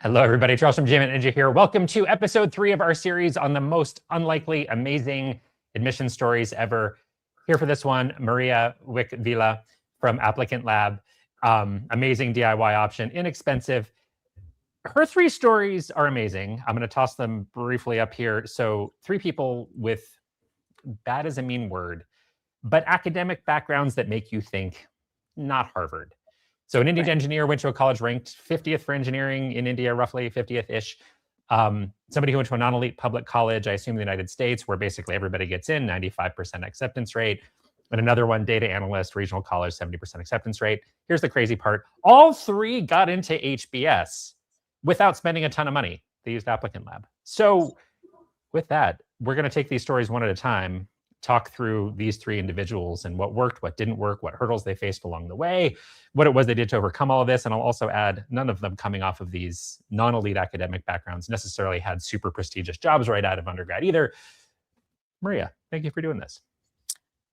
Hello, everybody. Charles from GMAT Ninja here. Welcome to episode 3 of our series on the most unlikely, amazing admission stories ever. Here for this one, Maria Wich-Vila from ApplicantLab. Amazing DIY option, inexpensive. Her 3 stories are amazing. I'm going to toss them briefly up here. So 3 people with, bad is a mean word, but academic backgrounds that make you think, not Harvard. So an Indian engineer went to a college ranked 50th for engineering in India, roughly 50th-ish. Somebody who went to a non-elite public college, I assume the United States, where basically everybody gets in, 95% acceptance rate. And another one, data analyst, regional college, 70% acceptance rate. Here's the crazy part. All 3 got into HBS without spending a ton of money. They used ApplicantLab. So with that, we're going to take these stories one at a time, talk through these 3 individuals and what worked, what didn't work, what hurdles they faced along the way, what it was they did to overcome all of this. And I'll also add, none of them coming off of these non-elite academic backgrounds necessarily had super prestigious jobs right out of undergrad either. Maria, thank you for doing this.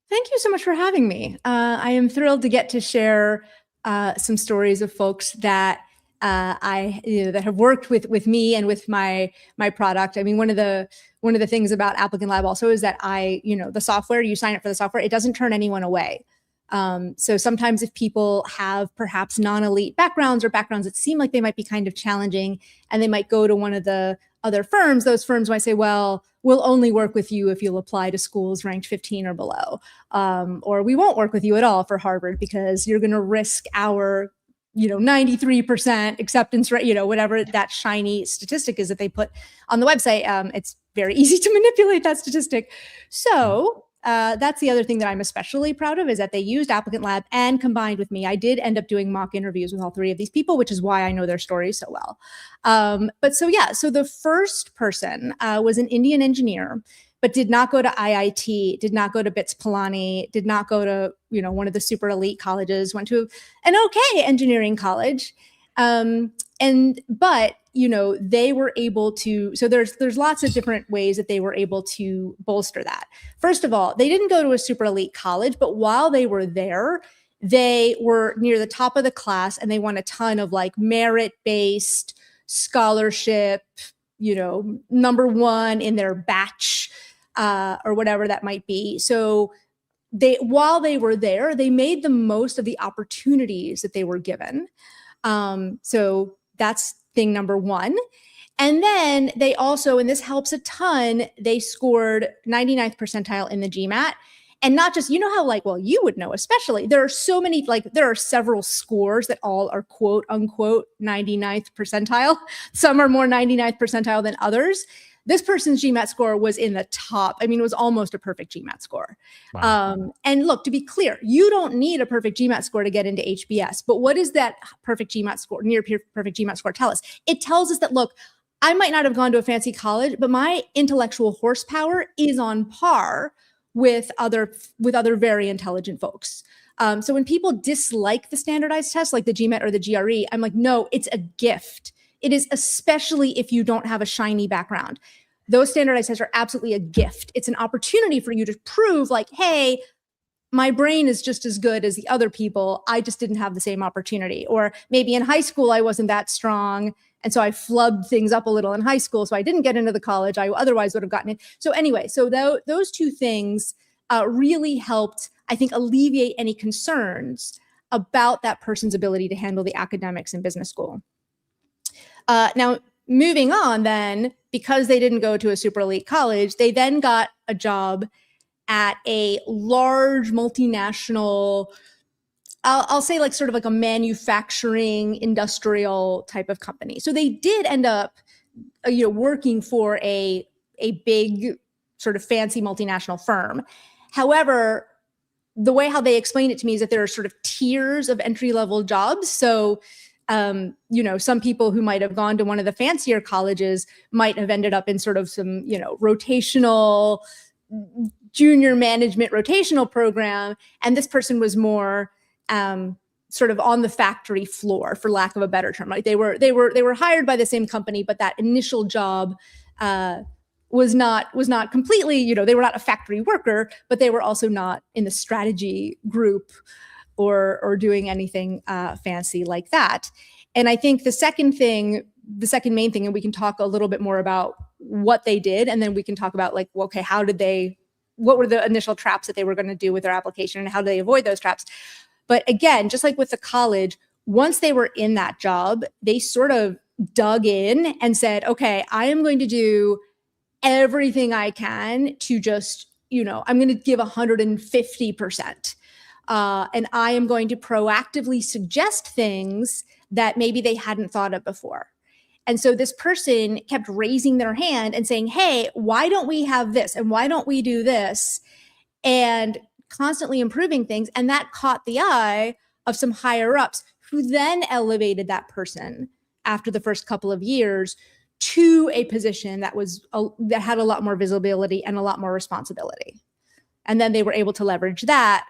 Thank you so much for having me. I am thrilled to get to share some stories of folks that that have worked with me and with my product. I mean, one of the things about ApplicantLab also is that the software, you sign up for the software, it doesn't turn anyone away. So sometimes if people have perhaps non-elite backgrounds or backgrounds that seem like they might be kind of challenging and they might go to one of the other firms, those firms might say, well, we'll only work with you if you'll apply to schools ranked 15 or below. Or we won't work with you at all for Harvard because you're going to risk our 93% acceptance rate, whatever that shiny statistic is that they put on the website. It's very easy to manipulate that statistic. So that's the other thing that I'm especially proud of is that they used ApplicantLab and combined with me. I did end up doing mock interviews with all 3 of these people, which is why I know their stories so well. So the first person was an Indian engineer, but did not go to IIT, did not go to BITS Pilani, did not go to, one of the super elite colleges, went to an okay engineering college. But they were able to, so there's lots of different ways that they were able to bolster that. First of all, they didn't go to a super elite college, but while they were there, they were near the top of the class and they won a ton of merit-based scholarship, number 1 in their batch, or whatever that might be. So while they were there, they made the most of the opportunities that they were given. So that's thing number 1. And then they also, and this helps a ton, they scored 99th percentile in the GMAT. And not just, how you would know, especially, there are so many, there are several scores that all are quote unquote 99th percentile. Some are more 99th percentile than others. This person's GMAT score was in the top. I mean, it was almost a perfect GMAT score. Wow. And look, to be clear, you don't need a perfect GMAT score to get into HBS. But what does that perfect GMAT score, near perfect GMAT score tell us? It tells us that, look, I might not have gone to a fancy college, but my intellectual horsepower is on par with other very intelligent folks. So when people dislike the standardized tests like the GMAT or the GRE, I'm like, no, it's a gift. It is, especially if you don't have a shiny background. Those standardized tests are absolutely a gift. It's an opportunity for you to prove hey, my brain is just as good as the other people. I just didn't have the same opportunity. Or maybe in high school, I wasn't that strong. And so I flubbed things up a little in high school. So I didn't get into the college I otherwise would have gotten in. So anyway, so those 2 things really helped, I think, alleviate any concerns about that person's ability to handle the academics in business school. Now, moving on then, because they didn't go to a super elite college, they then got a job at a large multinational, I'll say sort of a manufacturing industrial type of company. So they did end up, working for a big sort of fancy multinational firm. However, the way how they explained it to me is that there are sort of tiers of entry-level jobs. So some people who might have gone to one of the fancier colleges might have ended up in sort of some, rotational junior management rotational program. And this person was more sort of on the factory floor, for lack of a better term. They were hired by the same company, but that initial job was not completely, they were not a factory worker, but they were also not in the strategy group or doing anything fancy like that. And I think the second thing the second main thing, and we can talk a little bit more about what they did, and then we can talk about like, well, okay, what were the initial traps that they were going to do with their application and how do they avoid those traps? But again, just like with the college, once they were in that job, they sort of dug in and said, okay, I am going to do everything I can to just, I'm going to give 150%. And I am going to proactively suggest things that maybe they hadn't thought of before. And so this person kept raising their hand and saying, hey, why don't we have this? And why don't we do this? And constantly improving things. And that caught the eye of some higher ups who then elevated that person after the first couple of years to a position that had a lot more visibility and a lot more responsibility. And then they were able to leverage that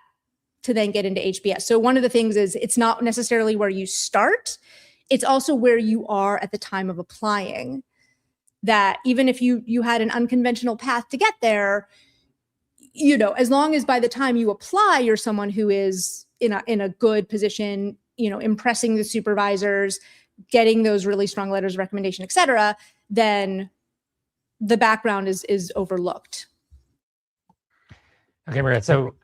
to then get into HBS. So one of the things is it's not necessarily where you start, it's also where you are at the time of applying. That even if you had an unconventional path to get there, as long as by the time you apply, you're someone who is in a good position, impressing the supervisors, getting those really strong letters of recommendation, et cetera, then the background is overlooked. Okay, Maria. So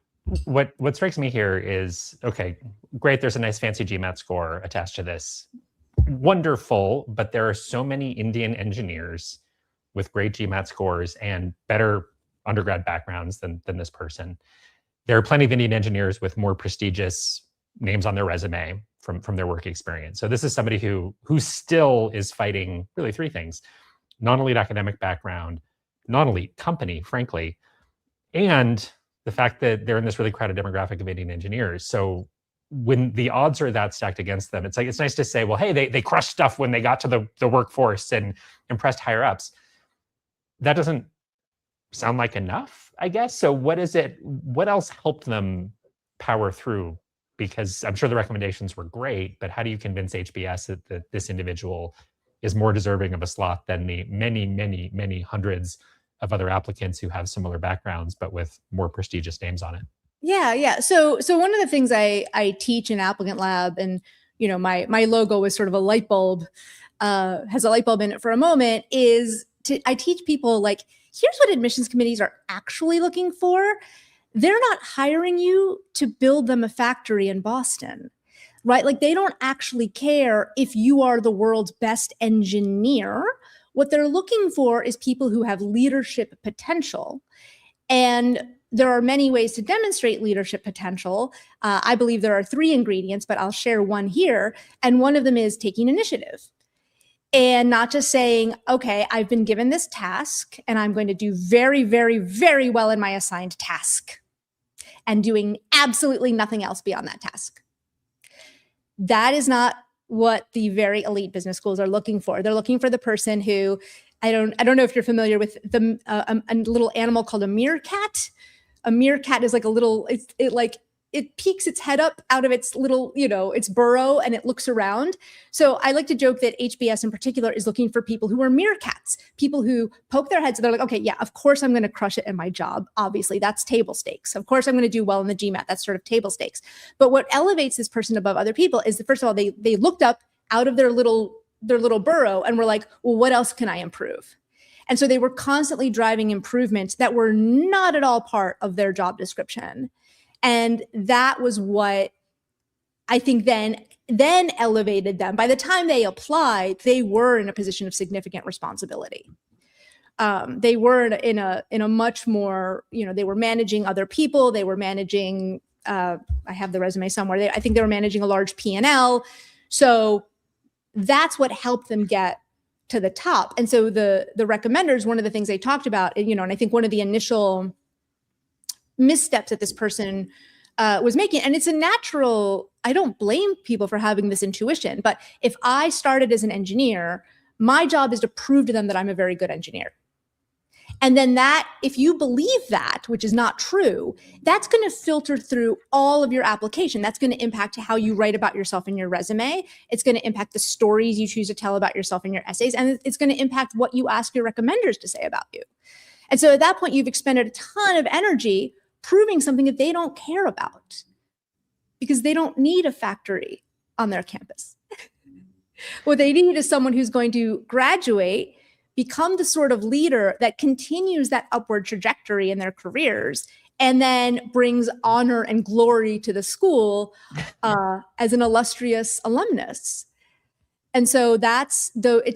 what strikes me here is, okay, great. There's a nice fancy GMAT score attached to this. Wonderful, but there are so many Indian engineers with great GMAT scores and better undergrad backgrounds than this person. There are plenty of Indian engineers with more prestigious names on their resume from their work experience. So this is somebody who still is fighting really three things: non-elite academic background, non-elite company, frankly, and the fact that they're in this really crowded demographic of Indian engineers. So when the odds are that stacked against them, it's nice to say, well, hey, they crushed stuff when they got to the workforce and impressed higher ups. That doesn't sound like enough, I guess. So what else helped them power through? Because I'm sure the recommendations were great, but how do you convince HBS that this individual is more deserving of a slot than the many, many, many hundreds of other applicants who have similar backgrounds, but with more prestigious names on it? Yeah. So one of the things I teach in ApplicantLab, and my logo was sort of a light bulb, has a light bulb in it for a moment, is I teach people, like, here's what admissions committees are actually looking for. They're not hiring you to build them a factory in Boston, right? Like, they don't actually care if you are the world's best engineer. What they're looking for is people who have leadership potential. And there are many ways to demonstrate leadership potential. I believe there are 3 ingredients, but I'll share one here. And one of them is taking initiative. And not just saying, okay, I've been given this task and I'm going to do very, very, very well in my assigned task, and doing absolutely nothing else beyond that task. That is not what the very elite business schools are looking for. They're looking for the person who, I don't know if you're familiar with a little animal called a meerkat. A meerkat is like a little, it peeks its head up out of its little, its burrow, and it looks around. So I like to joke that HBS in particular is looking for people who are meerkats, people who poke their heads and they're like, okay, yeah, of course I'm going to crush it in my job. Obviously, that's table stakes. Of course I'm going to do well in the GMAT. That's sort of table stakes. But what elevates this person above other people is that, first of all, they looked up out of their little burrow and were like, well, what else can I improve? And so they were constantly driving improvements that were not at all part of their job description. And that was what I think then elevated them. By the time they applied, they were in a position of significant responsibility. They were in a much more, they were managing other people. They were managing, I have the resume somewhere. I think they were managing a large P&L. So that's what helped them get to the top. And so the recommenders, one of the things they talked about, and I think one of the initial missteps that this person was making, and it's a natural, I don't blame people for having this intuition, but if I started as an engineer, my job is to prove to them that I'm a very good engineer. And then that, if you believe that, which is not true, that's going to filter through all of your application. That's going to impact how you write about yourself in your resume. It's going to impact the stories you choose to tell about yourself in your essays. And it's going to impact what you ask your recommenders to say about you. And so at that point, you've expended a ton of energy proving something that they don't care about, because they don't need a factory on their campus. What they need is someone who's going to graduate, become the sort of leader that continues that upward trajectory in their careers, and then brings honor and glory to the school as an illustrious alumnus. And so it's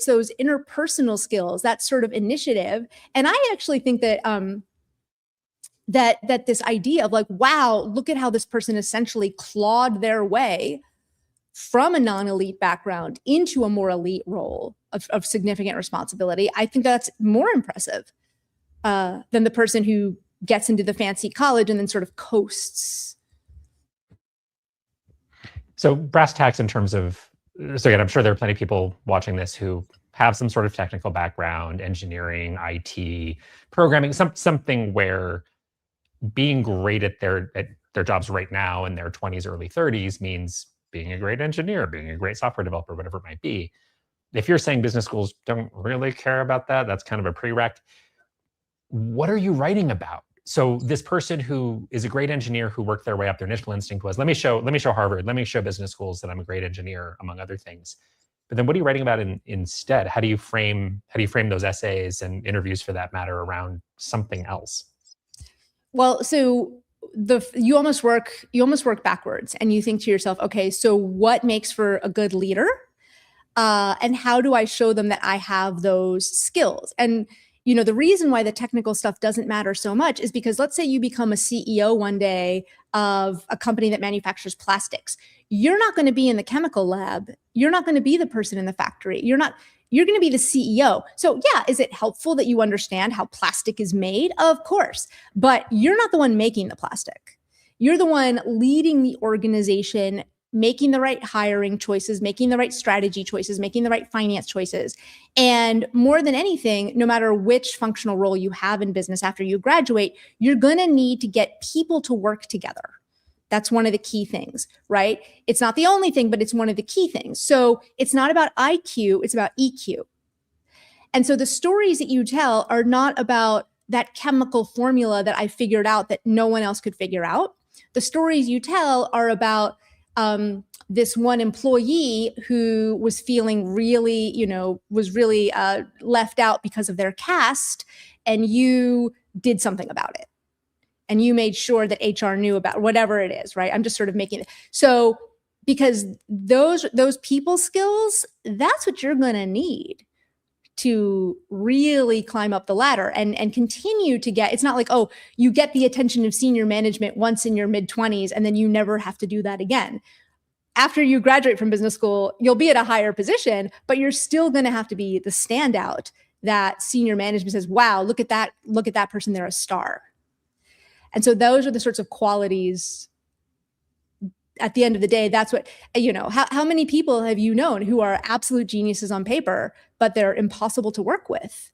those interpersonal skills, that sort of initiative. And I actually think that that this idea of like, wow, look at how this person essentially clawed their way from a non-elite background into a more elite role of significant responsibility. I think that's more impressive than the person who gets into the fancy college and then sort of coasts. So brass tacks in terms of, so again, I'm sure there are plenty of people watching this who have some sort of technical background, engineering, IT, programming, something where being great at their jobs right now in their 20s, early 30s means being a great engineer, being a great software developer, whatever it might be. If you're saying business schools don't really care about that, that's kind of a prereq. What are you writing about? So this person who is a great engineer who worked their way up, their initial instinct was, let me show Harvard, let me show business schools that I'm a great engineer, among other things. But then what are you writing about instead? How do you frame those essays and interviews for that matter around something else? Well, so you almost work backwards, and you think to yourself, okay, so what makes for a good leader? And how do I show them that I have those skills? And the reason why the technical stuff doesn't matter so much is because let's say you become a CEO one day of a company that manufactures plastics. You're not going to be in the chemical lab. You're not going to be the person in the factory. You're going to be the CEO. So yeah, is it helpful that you understand how plastic is made? Of course, but you're not the one making the plastic. You're the one leading the organization, making the right hiring choices, making the right strategy choices, making the right finance choices. And more than anything, no matter which functional role you have in business after you graduate, you're going to need to get people to work together. That's one of the key things, right? It's not the only thing, but it's one of the key things. So it's not about IQ, it's about EQ. And so the stories that you tell are not about that chemical formula that I figured out that no one else could figure out. The stories you tell are about this one employee who was feeling really, left out because of their caste, and you did something about it. And you made sure that HR knew about whatever it is, right? I'm just sort of making it. So because those people skills, that's what you're going to need to really climb up the ladder and continue to get, it's not like, oh, you get the attention of senior management once in your mid-20s and then you never have to do that again. After you graduate from business school, you'll be at a higher position, but you're still going to have to be the standout that senior management says, wow, look at that person, they're a star. And so those are the sorts of qualities. At the end of the day, that's what, how many people have you known who are absolute geniuses on paper, but they're impossible to work with?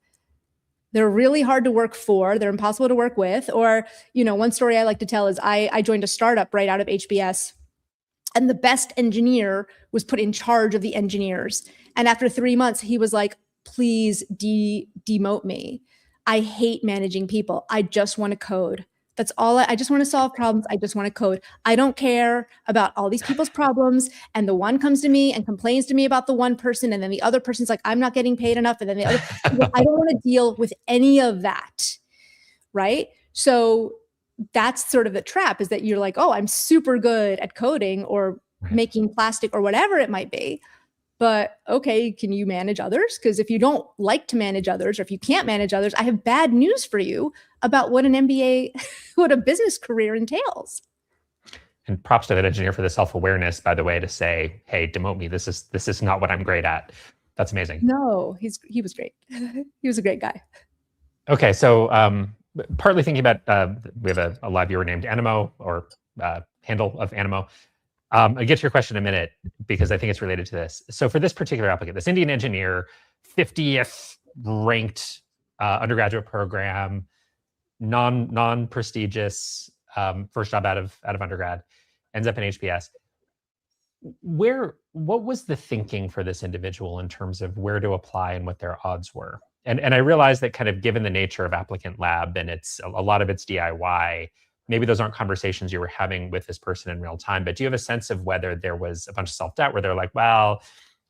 They're really hard to work for. They're impossible to work with. Or, one story I like to tell is I joined a startup right out of HBS, and the best engineer was put in charge of the engineers. And after 3 months, he was like, please demote me. I hate managing people. I just want to code. That's all. I just want to solve problems. I just want to code. I don't care about all these people's problems. And the one comes to me and complains to me about the one person. And then the other person's like, I'm not getting paid enough. And then the other, I don't want to deal with any of that. Right. So that's sort of the trap, is that you're like, oh, I'm super good at coding or making plastic or whatever it might be. But okay, can you manage others? Because if you don't like to manage others, or if you can't manage others, I have bad news for you about what an MBA, what a business career entails. And props to that engineer for the self-awareness, by the way, to say, hey, demote me. This is not what I'm great at. That's amazing. No, he was great. He was a great guy. Okay, so partly thinking about, we have a live viewer named Animo, or handle of Animo. I'll get to your question in a minute because I think it's related to this. So for this particular applicant, this Indian engineer, 50th ranked undergraduate program, non-prestigious, first job out of undergrad, ends up in HBS. What was the thinking for this individual in terms of where to apply and what their odds were? And I realize that kind of given the nature of ApplicantLab and it's a lot of it's DIY, maybe those aren't conversations you were having with this person in real time, but do you have a sense of whether there was a bunch of self-doubt where they're like, well,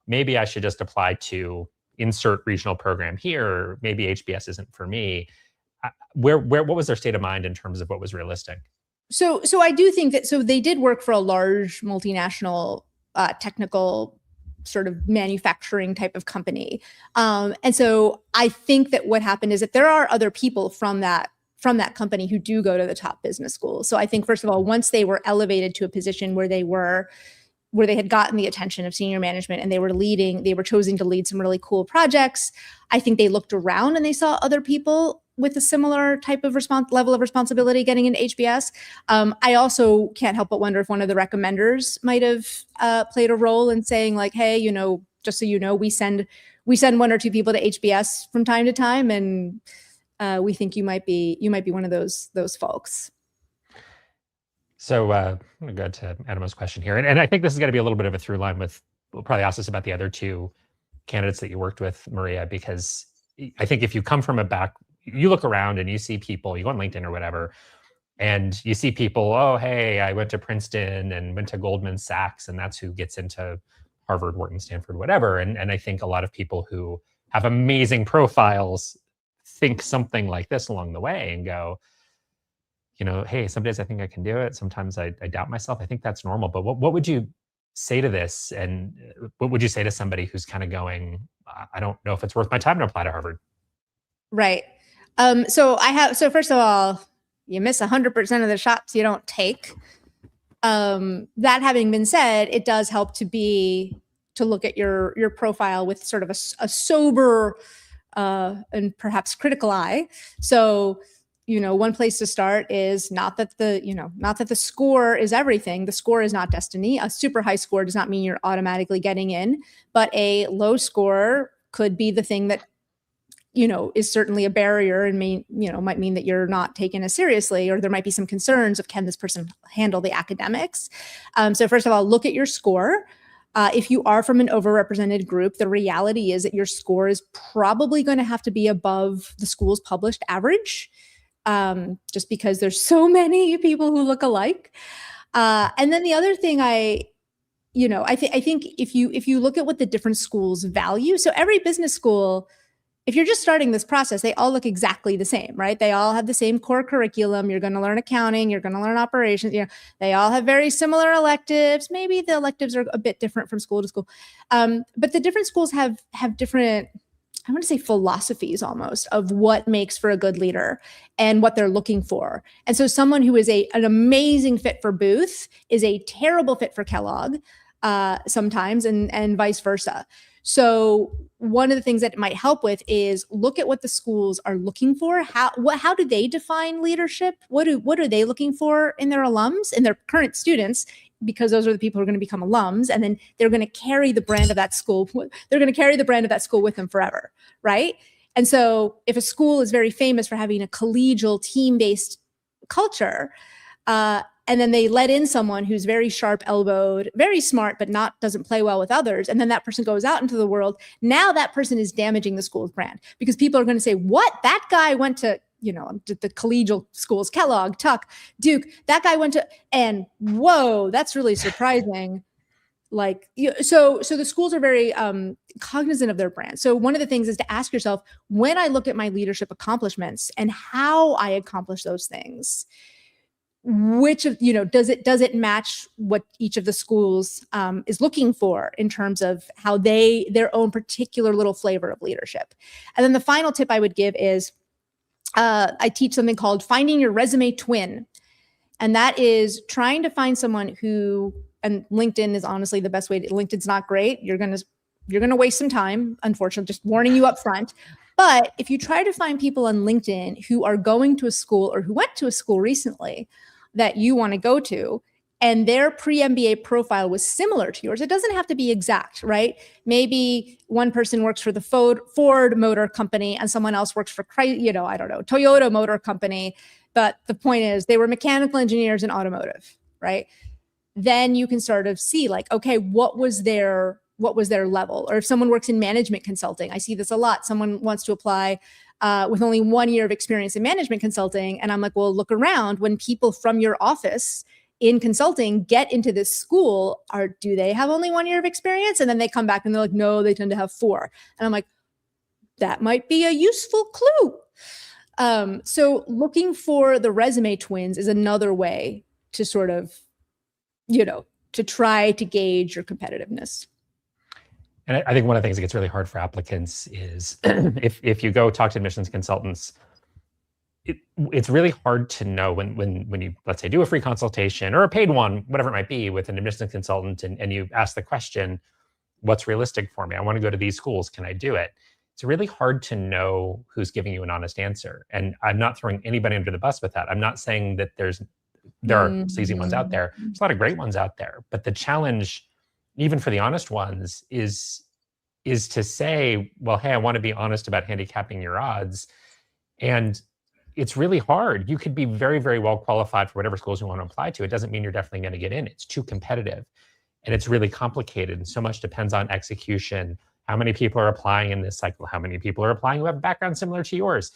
maybe I should just apply to insert regional program here, or maybe HBS isn't for me. What was their state of mind in terms of what was realistic? So I do think that, so they did work for a large multinational technical sort of manufacturing type of company. And so I think that what happened is that there are other people from that company who do go to the top business schools. So I think, first of all, once they were elevated to a position where they had gotten the attention of senior management and they were chosen to lead some really cool projects, I think they looked around and they saw other people with a similar type of level of responsibility getting into HBS. I also can't help but wonder if one of the recommenders might have played a role in saying, like, hey, just so you know, we send one or two people to HBS from time to time, and we think you might be one of those folks. So I'm going to go to Adam's question here. And I think this is going to be a little bit of a through line we'll probably ask us about the other two candidates that you worked with, Maria, because I think if you come from you look around and you see people, you go on LinkedIn or whatever, and you see people, oh, hey, I went to Princeton and went to Goldman Sachs, and that's who gets into Harvard, Wharton, Stanford, whatever. And I think a lot of people who have amazing profiles think something like this along the way and go, hey, some days I think I can do it. Sometimes I doubt myself. I think that's normal. But what would you say to this? And what would you say to somebody who's kind of going, I don't know if it's worth my time to apply to Harvard? Right. So first of all, you miss 100% of the shots you don't take. That having been said, it does help to look at your profile with sort of a sober and perhaps critical eye. So, one place to start is not that the score is everything. The score is not destiny. A super high score does not mean you're automatically getting in, but a low score could be the thing that is certainly a barrier and might mean that you're not taken as seriously, or there might be some concerns of, can this person handle the academics? So first of all, look at your score. If you are from an overrepresented group, the reality is that your score is probably going to have to be above the school's published average, just because there's so many people who look alike. And then the other thing I think if you look at what the different schools value, so every business school, if you're just starting this process, they all look exactly the same, right? They all have the same core curriculum. You're going to learn accounting. You're going to learn operations. They all have very similar electives. Maybe the electives are a bit different from school to school. But the different schools have different, I want to say, philosophies almost of what makes for a good leader and what they're looking for. And so someone who is an amazing fit for Booth is a terrible fit for Kellogg sometimes, and vice versa. So one of the things that it might help with is look at what the schools are looking for. How do they define leadership? What are they looking for in their alums and their current students? Because those are the people who are going to become alums, and then they're going to carry the brand of that school. They're going to carry the brand of that school with them forever, right? And so if a school is very famous for having a collegial, team-based culture, and then they let in someone who's very sharp-elbowed, very smart, but doesn't play well with others, and then that person goes out into the world, now that person is damaging the school's brand, because people are going to say, what? That guy went to the collegial schools, Kellogg, Tuck, Duke, that guy went to, and whoa, that's really surprising. So the schools are very cognizant of their brand. So one of the things is to ask yourself, when I look at my leadership accomplishments and how I accomplish those things, which of, does it match what each of the schools is looking for in terms of how their own particular little flavor of leadership? And then the final tip I would give is, I teach something called finding your resume twin. And that is trying to find someone who, and LinkedIn is honestly the best way LinkedIn's not great. You're going to waste some time, unfortunately, just warning you up front. But if you try to find people on LinkedIn who are going to a school or who went to a school recently that you want to go to, and their pre-MBA profile was similar to yours, it doesn't have to be exact, right? Maybe one person works for the Ford Motor Company and someone else works for, Toyota Motor Company. But the point is they were mechanical engineers in automotive, right? Then you can sort of see okay, what was their level? Or if someone works in management consulting, I see this a lot. Someone wants to apply with only 1 year of experience in management consulting. And I'm like, well, look around. When people from your office in consulting get into this school do they have only 1 year of experience? And then they come back and they're like, no, they tend to have 4. And I'm like, that might be a useful clue. So looking for the resume twins is another way to sort of, to try to gauge your competitiveness. And I think one of the things that gets really hard for applicants is if you go talk to admissions consultants, it's really hard to know when you, let's say, do a free consultation or a paid one, whatever it might be, with an admissions consultant, and you ask the question, what's realistic for me? I want to go to these schools. Can I do it? It's really hard to know who's giving you an honest answer. And I'm not throwing anybody under the bus with that. I'm not saying that there are sleazy ones out there. There's a lot of great ones out there. But the challenge, even for the honest ones, is to say, well, hey, I want to be honest about handicapping your odds. And it's really hard. You could be very, very well qualified for whatever schools you want to apply to. It doesn't mean you're definitely going to get in. It's too competitive. And it's really complicated. And so much depends on execution. How many people are applying in this cycle? How many people are applying who have a background similar to yours?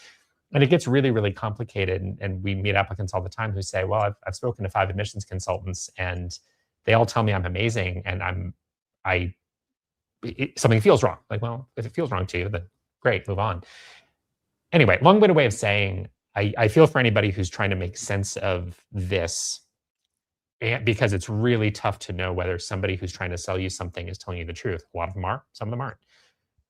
And it gets really, really complicated. And we meet applicants all the time who say, well, I've spoken to 5 admissions consultants and they all tell me I'm amazing and something feels wrong. Like, well, if it feels wrong to you, then great, move on. Anyway, long-winded way of saying, I feel for anybody who's trying to make sense of this, and because it's really tough to know whether somebody who's trying to sell you something is telling you the truth. A lot of them are, some of them aren't.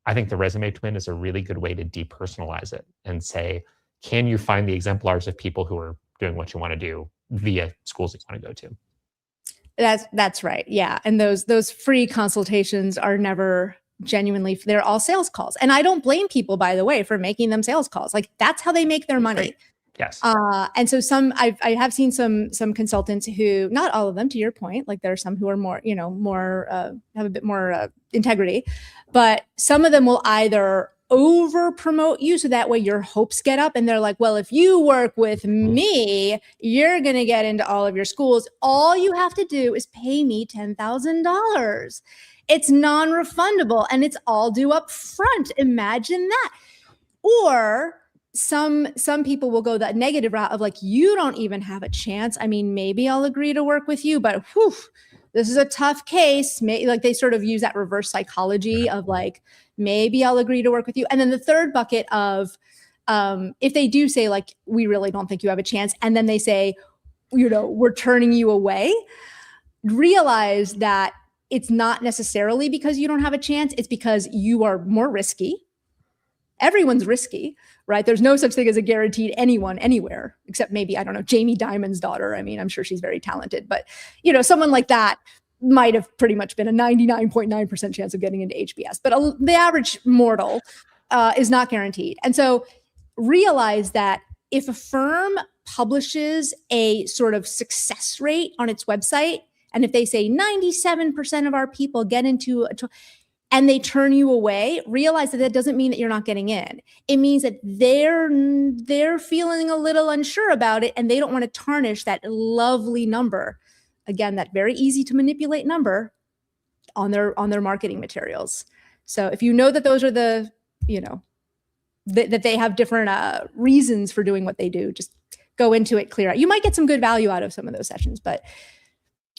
I think the resume twin is a really good way to depersonalize it and say, can you find the exemplars of people who are doing what you want to do via schools that you want to go to? That's right. Yeah. And those free consultations are never genuinely, they're all sales calls. And I don't blame people, by the way, for making them sales calls. Like, that's how they make their money. Right. Yes. And so I have seen some consultants who, not all of them, to your point, like there are some who are more, have a bit more integrity, but some of them will either over promote you so that way your hopes get up and they're like, well, if you work with me, you're going to get into all of your schools. All you have to do is pay me $10,000. It's non-refundable and it's all due up front. Imagine that. Or some people will go that negative route of like, you don't even have a chance. I mean, maybe I'll agree to work with you, but whew, this is a tough case. Like, they sort of use that reverse psychology of like, maybe I'll agree to work with you. And then the third bucket of if they do say like, we really don't think you have a chance, and then they say, we're turning you away, realize that it's not necessarily because you don't have a chance. It's because you are more risky. Everyone's risky, right? There's no such thing as a guaranteed anyone anywhere, except maybe, I don't know, Jamie Dimon's daughter. I mean, I'm sure she's very talented, but someone like that might have pretty much been a 99.9% chance of getting into HBS, but the average mortal is not guaranteed. And so realize that if a firm publishes a sort of success rate on its website, and if they say 97% of our people get into and they turn you away, realize that doesn't mean that you're not getting in. It means that they're feeling a little unsure about it and they don't want to tarnish that lovely number. Again, that very easy to manipulate number on their marketing materials. So if you know that those are that they have different reasons for doing what they do, just go into it clear. You might get some good value out of some of those sessions, but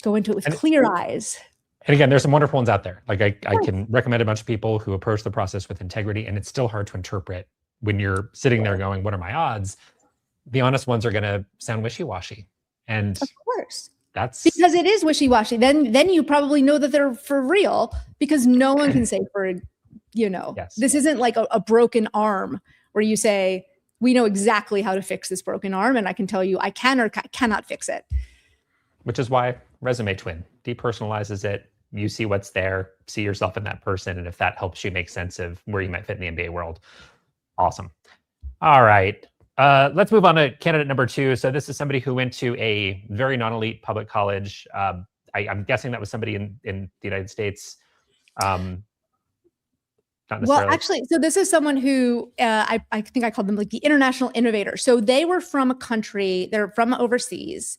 go into it with clear eyes. And again, there's some wonderful ones out there. Like I can recommend a bunch of people who approach the process with integrity, and it's still hard to interpret when you're sitting there going, what are my odds? The honest ones are going to sound wishy-washy. And of course, that's because it is wishy-washy. Then you probably know that they're for real, because no one can say yes. This isn't like a broken arm where you say, we know exactly how to fix this broken arm. And I can tell you I can or cannot fix it. Which is why resume twin depersonalizes it. You see what's there, see yourself in that person. And if that helps you make sense of where you might fit in the MBA world, awesome. All right. Let's move on to candidate number 2. So this is somebody who went to a very non-elite public college. I'm guessing that was somebody in the United States. Well, actually, so this is someone who I think I called them like the international innovator. So they were from a country, they're from overseas.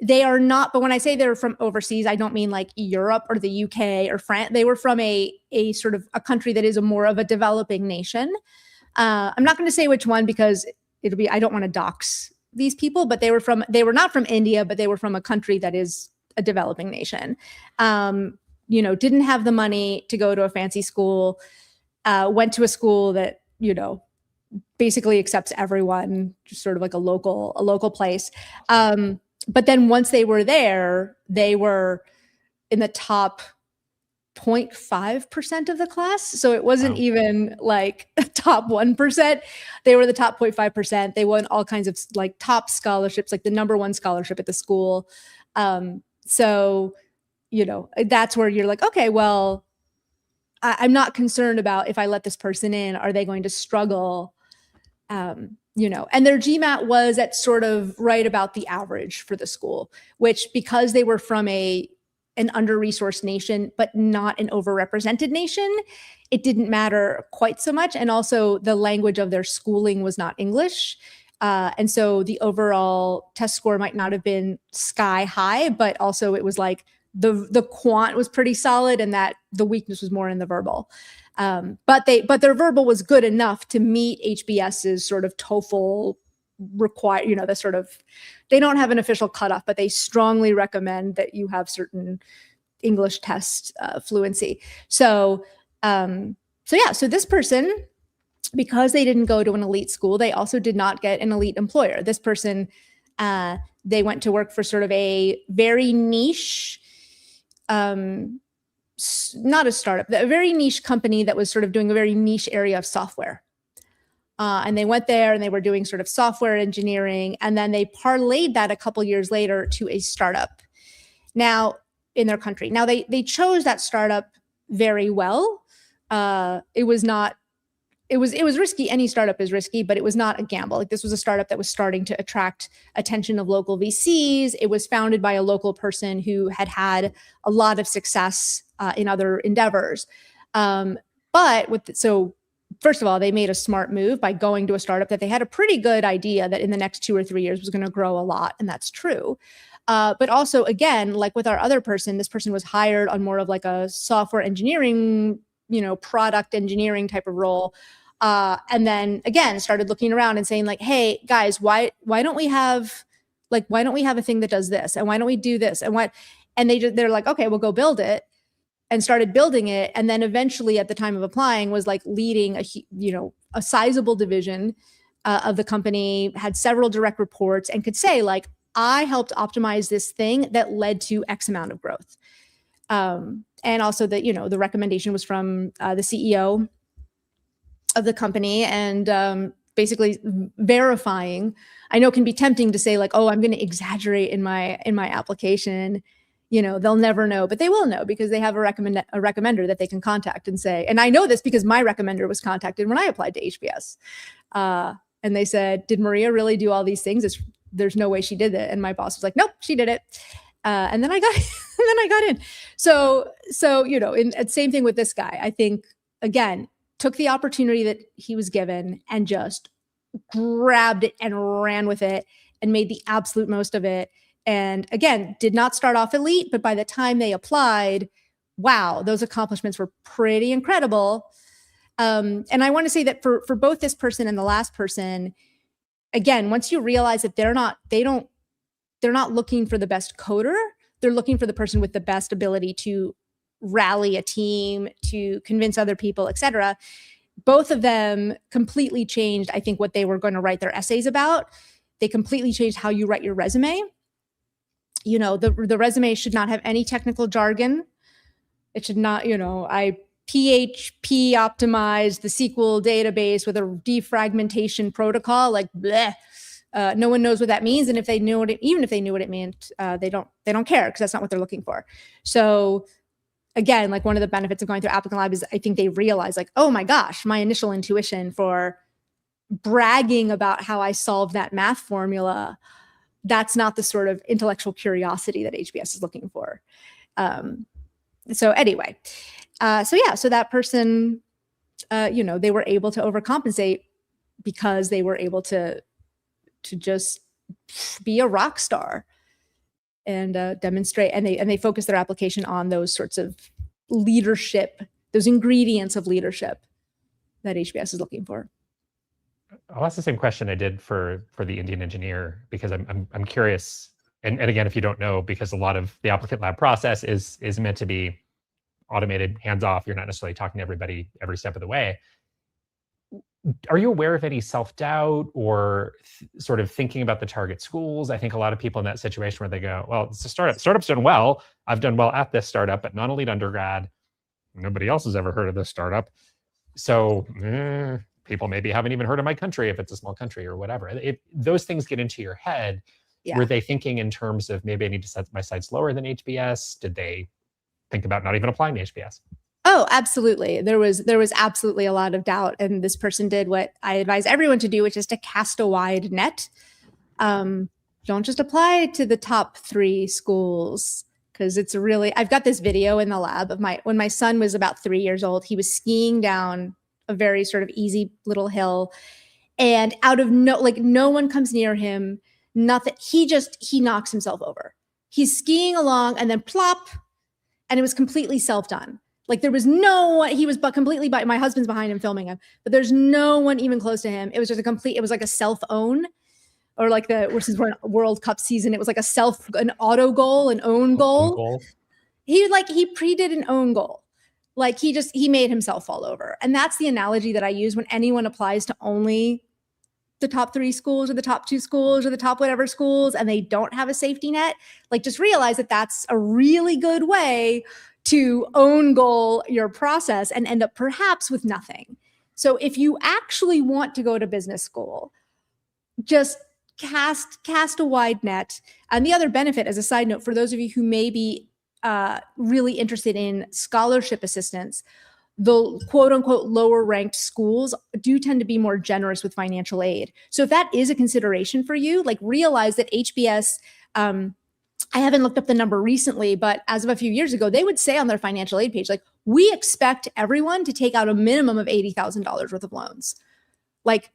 They are not, but when I say they're from overseas, I don't mean like Europe or the UK or France. They were from a sort of a country that is more of a developing nation. I'm not going to say which one because I don't want to dox these people, but they were not from India, but they were from a country that is a developing nation. Didn't have the money to go to a fancy school, went to a school that, basically accepts everyone, just sort of like a local place. But then once they were there, they were in the top 0.5% of the class. So it wasn't even like top 1%. They were the top 0.5%. They won all kinds of like top scholarships, like the #1 scholarship at the school. So, that's where you're like, okay, well, I'm not concerned about if I let this person in, are they going to struggle? And their GMAT was at sort of right about the average for the school, which because they were from an under-resourced nation, but not an overrepresented nation, it didn't matter quite so much. And also the language of their schooling was not English. And so the overall test score might not have been sky high, but also it was like the quant was pretty solid and that the weakness was more in the verbal. But their verbal was good enough to meet HBS's sort of TOEFL require, the sort of, they don't have an official cutoff, but they strongly recommend that you have certain English test fluency. So this person, because they didn't go to an elite school, they also did not get an elite employer. This person, they went to work for sort of a very niche, not a startup, a very niche company that was sort of doing a very niche area of software. And they went there and they were doing sort of software engineering. And then they parlayed that a couple years later to a startup now in their country. Now they chose that startup very well. It was risky. Any startup is risky, but it was not a gamble. Like this was a startup that was starting to attract attention of local VCs. It was founded by a local person who had had a lot of success in other endeavors. So first of all, they made a smart move by going to a startup that they had a pretty good idea that in the next 2 or 3 years was going to grow a lot. And that's true. But also, again, like with our other person, this person was hired on more of like a software engineering, product engineering type of role. And then again, started looking around and saying like, hey guys, why don't we have a thing that does this? And why don't we do this? And they're like, okay, we'll go build it. And started building it. And then eventually at the time of applying was like leading a sizable division of the company, had several direct reports and could say like, I helped optimize this thing that led to X amount of growth. And also that, the recommendation was from the CEO of the company and basically verifying. I know it can be tempting to say like, oh, I'm going to exaggerate in my application. They'll never know, but they will know because they have a recommender that they can contact and say, and I know this because my recommender was contacted when I applied to HBS. And they said, did Maria really do all these things? There's no way she did it. And my boss was like, nope, she did it. And then I got in. So, same thing with this guy, I think, again, took the opportunity that he was given and just grabbed it and ran with it and made the absolute most of it. And again, did not start off elite, but by the time they applied, wow, those accomplishments were pretty incredible. And I want to say that for both this person and the last person, again, once you realize that they're not looking for the best coder, they're looking for the person with the best ability to rally a team, to convince other people, et cetera. Both of them completely changed, I think, what they were going to write their essays about. They completely changed how you write your resume. The resume should not have any technical jargon. It should not, I PHP optimized the SQL database with a defragmentation protocol, like bleh. No one knows what that means. And if they knew even if they knew what it meant, they don't care because that's not what they're looking for. So again, like one of the benefits of going through ApplicantLab is I think they realize like, oh my gosh, my initial intuition for bragging about how I solved that math formula, that's not the sort of intellectual curiosity that HBS is looking for. So anyway, so that person, they were able to overcompensate because they were able to just be a rock star and demonstrate, and they focus their application on those sorts of leadership, those ingredients of leadership that HBS is looking for. I'll ask the same question I did for the Indian engineer, because I'm curious. And again, if you don't know, because a lot of the applicant lab process is meant to be automated, hands off. You're not necessarily talking to everybody every step of the way. Are you aware of any self-doubt or sort of thinking about the target schools? I think a lot of people in that situation where they go, well, it's a startup. Startup's done well. I've done well at this startup, but not a lead undergrad. Nobody else has ever heard of this startup. So people maybe haven't even heard of my country if it's a small country or whatever. Those things get into your head. Yeah. Were they thinking in terms of maybe I need to set my sights lower than HBS? Did they think about not even applying to HBS? Oh, absolutely. There was absolutely a lot of doubt. And this person did what I advise everyone to do, which is to cast a wide net. Don't just apply to the top 3 schools, because it's really, I've got this video in the lab of when my son was about 3 years old. He was skiing down a very sort of easy little hill, and out of no one comes near him, nothing. He knocks himself over. He's skiing along and then plop, and it was completely self-done. Like there was no one, he was completely by, my husband's behind him filming him, but there's no one even close to him. It was just it was like a self-own, or like this is World Cup season. It was like an auto goal, an own goal. He did an own goal. Like he made himself fall over. And that's the analogy that I use when anyone applies to only the top 3 schools or the top 2 schools or the top whatever schools, and they don't have a safety net. Like just realize that that's a really good way to own goal your process and end up perhaps with nothing. So if you actually want to go to business school, just cast a wide net. And the other benefit, as a side note, for those of you who may be really interested in scholarship assistance, the quote unquote lower ranked schools do tend to be more generous with financial aid. So if that is a consideration for you, like realize that HBS, I haven't looked up the number recently, but as of a few years ago, they would say on their financial aid page, like, we expect everyone to take out a minimum of $80,000 worth of loans. Like,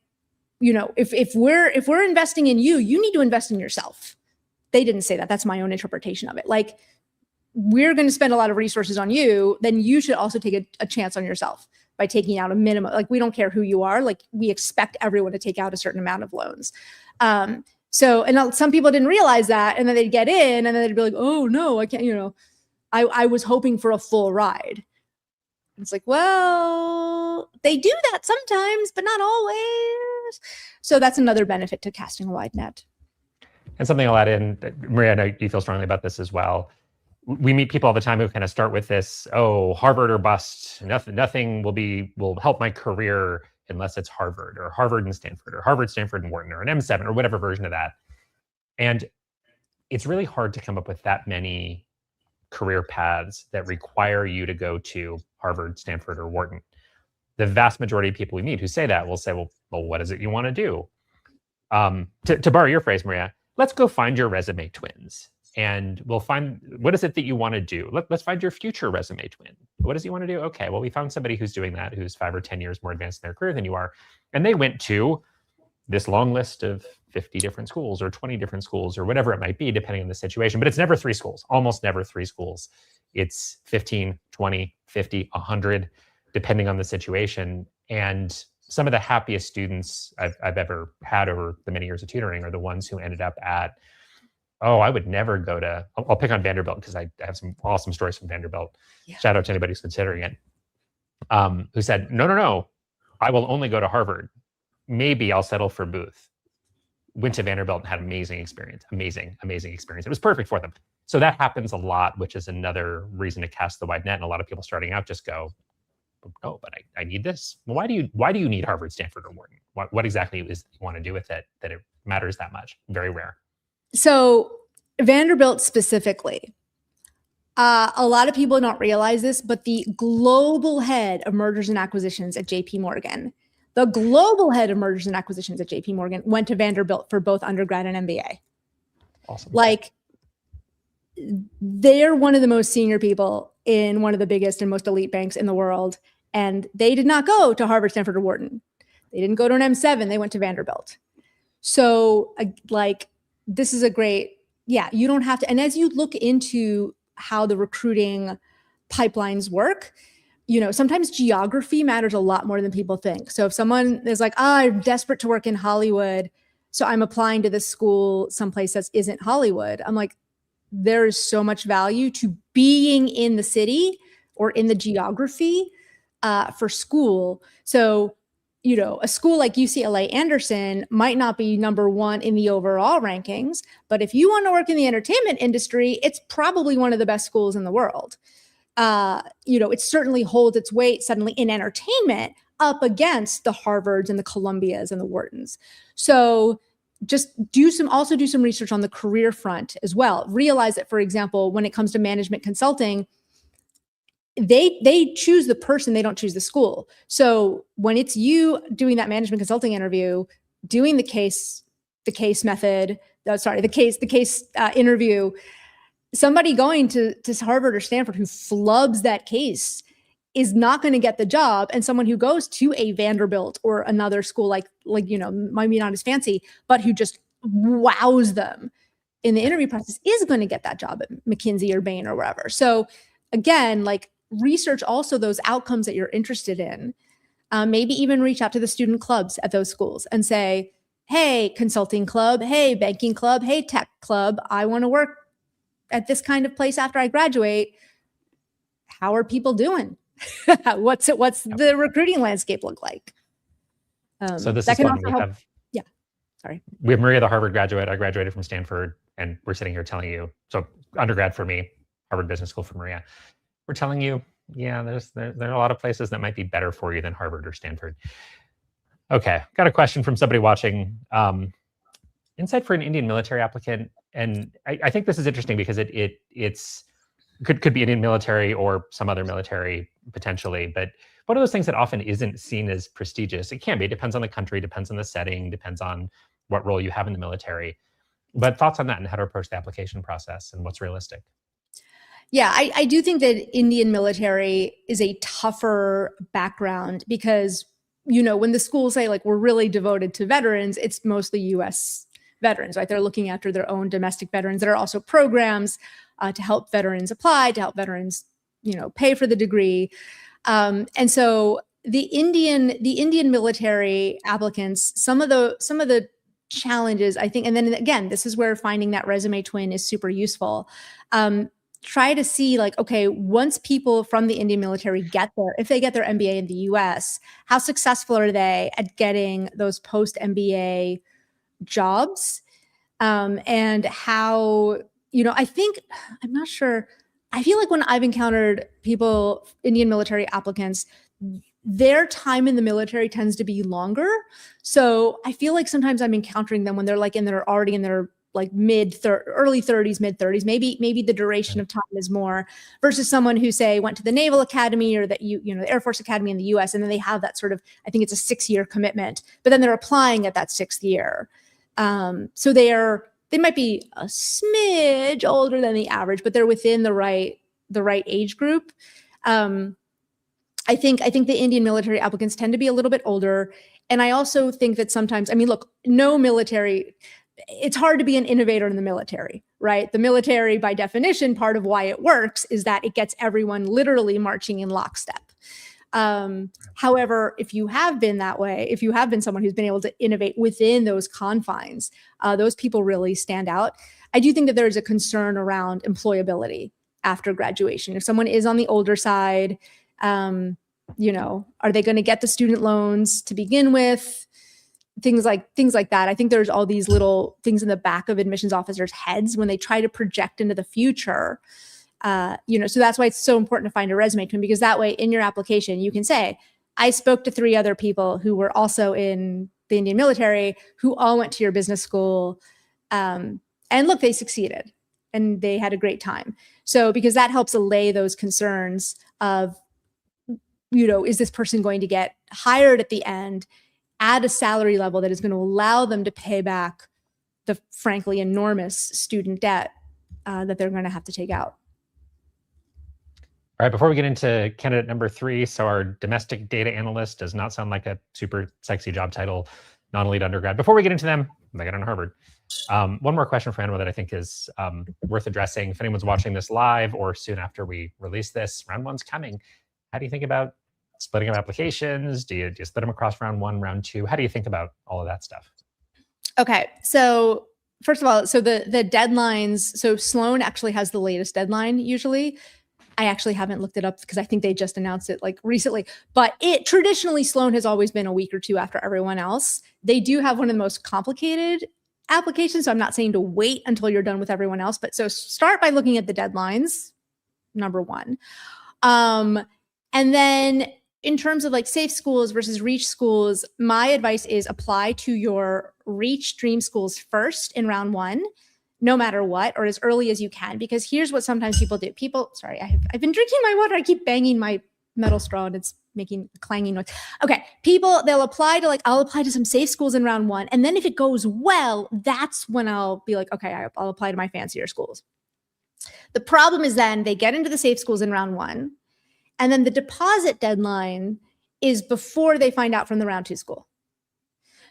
you know, if we're investing in you, you need to invest in yourself. They didn't say that. That's my own interpretation of it. Like, we're going to spend a lot of resources on you, then you should also take a chance on yourself by taking out a minimum. Like, we don't care who you are. Like, we expect everyone to take out a certain amount of loans. So, and some people didn't realize that, and then they'd get in and then they'd be like, oh no, I can't, you know, I was hoping for a full ride. It's like, well, they do that sometimes, but not always. So that's another benefit to casting a wide net. And something I'll add in, Maria, I know you feel strongly about this as well. We meet people all the time who kind of start with this, oh, Harvard or bust. Nothing will help my career unless it's Harvard or Harvard and Stanford or Harvard, Stanford and Wharton or an M7 or whatever version of that. And it's really hard to come up with that many career paths that require you to go to Harvard, Stanford, or Wharton. The vast majority of people we meet who say that will say, well, what is it you want to do? To borrow your phrase, Maria, let's go find your resume twins. And we'll find, what is it that you want to do? Let's find your future resume twin. What does he want to do? Okay, well, we found somebody who's doing that, who's 5 or 10 years more advanced in their career than you are. And they went to this long list of 50 different schools or 20 different schools or whatever it might be, depending on the situation. But it's never 3 schools, almost never 3 schools. It's 15, 20, 50, 100, depending on the situation. And some of the happiest students I've ever had over the many years of tutoring are the ones who ended up at, oh, I would never go to, I'll pick on Vanderbilt because I have some awesome stories from Vanderbilt. Yeah. Shout out to anybody who's considering it. Who said, no, I will only go to Harvard. Maybe I'll settle for Booth. Went to Vanderbilt and had amazing experience. Amazing experience. It was perfect for them. So that happens a lot, which is another reason to cast the wide net. And a lot of people starting out just go, oh, but I need this. Well, why do you need Harvard, Stanford, or Wharton? What exactly is you want to do with it that it matters that much? Very rare. So Vanderbilt specifically, a lot of people don't realize this, but the global head of mergers and acquisitions at JP Morgan, went to Vanderbilt for both undergrad and MBA. Awesome. Like, they're one of the most senior people in one of the biggest and most elite banks in the world. And they did not go to Harvard, Stanford, or Wharton. They didn't go to an M7. They went to Vanderbilt. So like, this is a great, you don't have to. And as you look into how the recruiting pipelines work, sometimes geography matters a lot more than people think. So if someone is like, I'm desperate to work in Hollywood, so I'm applying to this school someplace that isn't Hollywood, I'm like, there is so much value to being in the city or in the geography for school. So, a school like UCLA Anderson might not be #1 in the overall rankings, but if you want to work in the entertainment industry, it's probably one of the best schools in the world. It certainly holds its weight suddenly in entertainment up against the Harvards and the Columbias and the Whartons. So just do some research on the career front as well. Realize that, for example, when it comes to management consulting, they choose the person, they don't choose the school. So when it's you doing that management consulting interview, doing the case interview, somebody going to Harvard or Stanford who flubs that case is not going to get the job, and someone who goes to a Vanderbilt or another school like might be not as fancy, but who just wows them in the interview process is going to get that job at McKinsey or Bain or wherever. So again, research also those outcomes that you're interested in. Maybe even reach out to the student clubs at those schools and say, hey, consulting club, hey, banking club, hey, tech club, I want to work at this kind of place after I graduate. How are people doing? What's the recruiting landscape look like? So this is fun. We have Maria, the Harvard graduate. I graduated from Stanford, and we're sitting here telling you, so undergrad for me, Harvard Business School for Maria. We're telling you, yeah, there are a lot of places that might be better for you than Harvard or Stanford. Okay, got a question from somebody watching. Insight for an Indian military applicant, and I think this is interesting because it's could be Indian military or some other military potentially, but one of those things that often isn't seen as prestigious. It can be, it depends on the country, depends on the setting, depends on what role you have in the military. But thoughts on that and how to approach the application process and what's realistic? Yeah, I do think that Indian military is a tougher background because, when the schools say we're really devoted to veterans, it's mostly US veterans, right? They're looking after their own domestic veterans. There are also programs to help veterans apply, to help veterans, pay for the degree. And so the Indian military applicants, some of the challenges, I think, and then again, this is where finding that resume twin is super useful. Try to see okay, once people from the Indian military if they get their MBA in the US, how successful are they at getting those post-MBA jobs? And how, I'm not sure. I feel like when I've encountered Indian military applicants, their time in the military tends to be longer. So I feel like sometimes I'm encountering them when they're already in their early 30s, mid 30s, maybe the duration of time is more versus someone who say went to the Naval Academy or the Air Force Academy in the US. And then they have that sort of, I think it's a 6-year commitment, but then they're applying at that 6th year. So they might be a smidge older than the average, but they're within the right age group. I think the Indian military applicants tend to be a little bit older. And I also think that sometimes, it's hard to be an innovator in the military, right? The military, by definition, part of why it works is that it gets everyone literally marching in lockstep. However, if you have been that way, if you have been someone who's been able to innovate within those confines, those people really stand out. I do think that there's a concern around employability after graduation. If someone is on the older side, are they going to get the student loans to begin with? Things like that. I think there's all these little things in the back of admissions officers' heads when they try to project into the future. So that's why it's so important to find a resume twin, because that way in your application, you can say, I spoke to 3 other people who were also in the Indian military who all went to your business school. And look, they succeeded and they had a great time. So because that helps allay those concerns of, is this person going to get hired at the end at a salary level that is going to allow them to pay back the frankly enormous student debt that they're going to have to take out. All right, before we get into candidate number 3, so our domestic data analyst does not sound like a super sexy job title, non-elite undergrad. Before we get into them, they got on Harvard. One more question for Anna that I think is worth addressing. If anyone's watching this live or soon after we release this, round 1's coming. How do you think about splitting up applications? Do you split them across round 1, round 2? How do you think about all of that stuff? Okay, so first of all, so the deadlines, so Sloan actually has the latest deadline usually. I actually haven't looked it up because I think they just announced it like recently, but traditionally Sloan has always been a week or two after everyone else. They do have one of the most complicated applications, so I'm not saying to wait until you're done with everyone else, but so start by looking at the deadlines, number one. And then in terms of like safe schools versus reach schools, my advice is apply to your reach dream schools first in round 1, no matter what, or as early as you can, because here's what sometimes people do. Sorry, I've been drinking my water. I keep banging my metal straw and it's making a clanging noise. Okay, they'll apply to I'll apply to some safe schools in round 1. And then if it goes well, that's when I'll be like, okay, I'll apply to my fancier schools. The problem is then they get into the safe schools in round 1. And then the deposit deadline is before they find out from the round 2 school.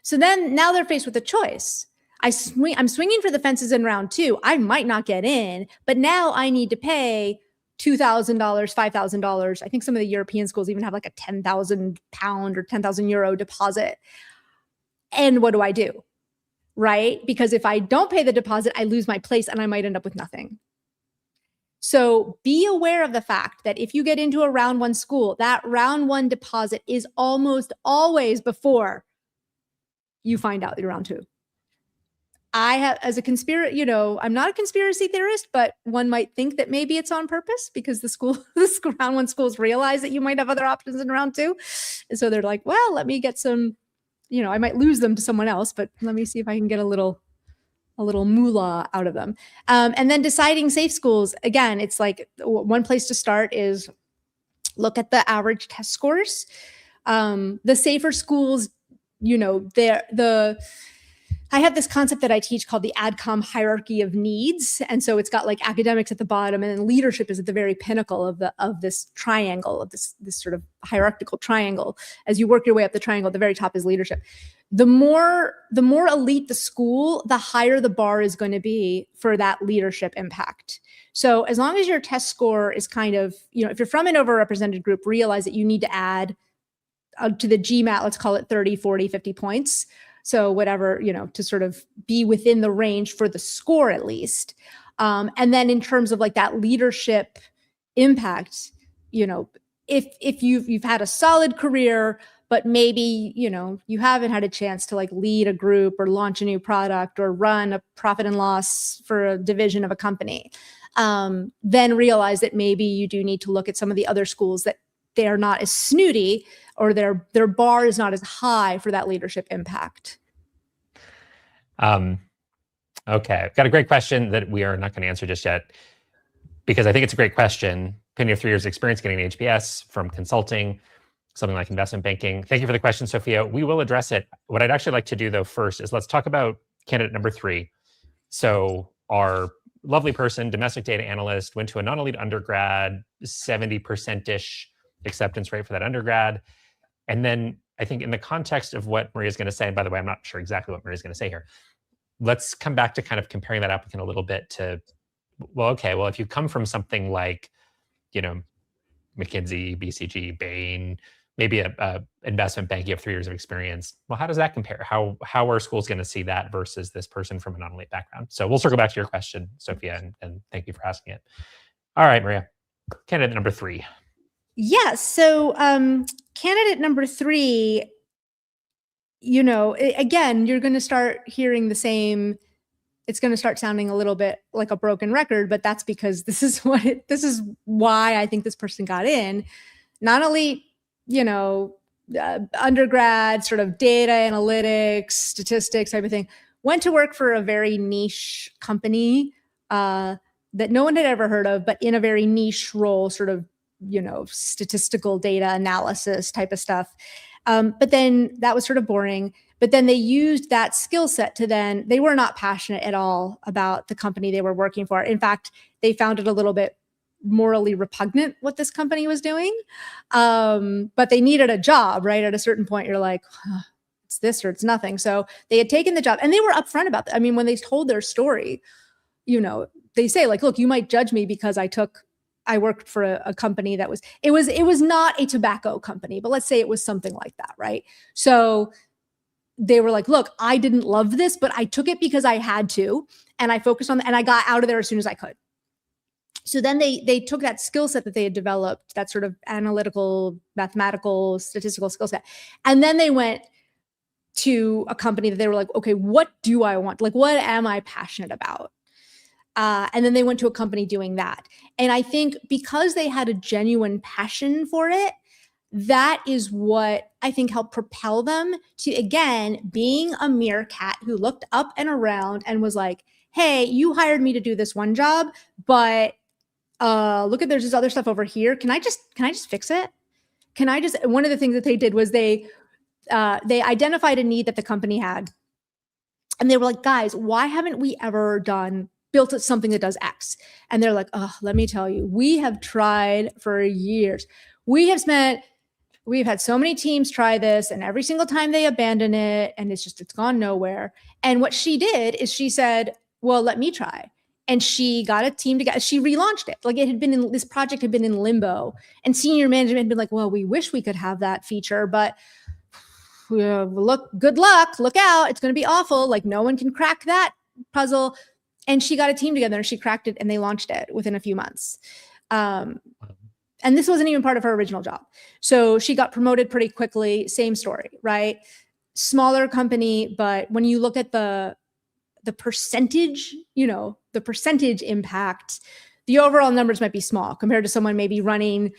So then now they're faced with a choice. I'm swinging for the fences in round 2. I might not get in, but now I need to pay $2,000, $5,000. I think some of the European schools even have like a 10,000 pound or 10,000 euro deposit. And what do I do? Right? Because if I don't pay the deposit, I lose my place and I might end up with nothing. So be aware of the fact that if you get into a round 1 school, that round 1 deposit is almost always before you find out you're round 2. I have, as a I'm not a conspiracy theorist, but one might think that maybe it's on purpose because the round 1 schools realize that you might have other options in round 2. And so they're like, well, let me get some, I might lose them to someone else, but let me see if I can get a little moolah out of them. And then deciding safe schools, again, it's like one place to start is look at the average test scores. The safer schools, I have this concept that I teach called the ADCOM hierarchy of needs. And so it's got like academics at the bottom and then leadership is at the very pinnacle of this triangle, of this sort of hierarchical triangle. As you work your way up the triangle, at the very top is leadership. The more elite the school, the higher the bar is going to be for that leadership impact. So as long as your test score is kind of, if you're from an overrepresented group, realize that you need to add to the GMAT, let's call it 30, 40, 50 points. So whatever, to sort of be within the range for the score at least. And then in terms of like that leadership impact, if you've had a solid career, but maybe, you haven't had a chance to like lead a group or launch a new product or run a profit and loss for a division of a company, then realize that maybe you do need to look at some of the other schools that they are not as snooty or their bar is not as high for that leadership impact. Okay, I've got a great question that we are not going to answer just yet, because I think it's a great question. Penny of 3 years experience getting an HBS from consulting, something like investment banking. Thank you for the question, Sophia. We will address it. What I'd actually like to do though first is let's talk about candidate number 3. So our lovely person, domestic data analyst, went to a non-elite undergrad, 70%-ish acceptance rate for that undergrad. And then I think in the context of what Maria's going to say, and by the way, I'm not sure exactly what Maria's going to say here, let's come back to kind of comparing that applicant a little bit to, if you come from something like, McKinsey, BCG, Bain, maybe a investment bank, you have 3 years of experience. Well, how does that compare? How are schools going to see that versus this person from a non-elite background? So we'll circle back to your question, Sophia, and thank you for asking it. All right, Maria, candidate number 3. Yes. So candidate number 3, again, you're going to start hearing the same. It's going to start sounding a little bit like a broken record, but that's because this is why I think this person got in. Not only, undergrad, sort of data analytics, statistics type of thing, went to work for a very niche company that no one had ever heard of, but in a very niche role, sort of, statistical data analysis type of stuff. But then that was sort of boring. But then they used that skill set they were not passionate at all about the company they were working for. In fact, they found it a little bit morally repugnant what this company was doing. But they needed a job, right? At a certain point, you're like, it's this or it's nothing. So they had taken the job and they were upfront about that. I mean, when they told their story, they say like, look, you might judge me because I took I worked for a company that it was not a tobacco company, but let's say it was something like that, right? So they were like, look, I didn't love this, but I took it because I had to, and I focused on and I got out of there as soon as I could. So then they took that skill set that they had developed, that sort of analytical, mathematical, statistical skill set, and then they went to a company that they were like, okay, what do I want? Like, what am I passionate about? And then they went to a company doing that. And I think because they had a genuine passion for it, that is what I think helped propel them to, again, being a meerkat who looked up and around and was like, hey, you hired me to do this one job, but look at, there's this other stuff over here. Can I just fix it? One of the things that they did was they identified a need that the company had. And they were like, guys, why haven't we ever built something that does X? And they're like, oh, let me tell you, we have tried for years. We've had so many teams try this, and every single time they abandon it, and it's gone nowhere. And what she did is she said, well, let me try. And she got a team together. She relaunched it. Like, this project had been in limbo, and senior management had been like, well, we wish we could have that feature, but good luck, look out. It's going to be awful. Like, no one can crack that puzzle. And she got a team together and she cracked it, and they launched it within a few months. And this wasn't even part of her original job. So she got promoted pretty quickly. Same story, right? Smaller company, but when you look at the percentage, the percentage impact, the overall numbers might be small compared to someone maybe running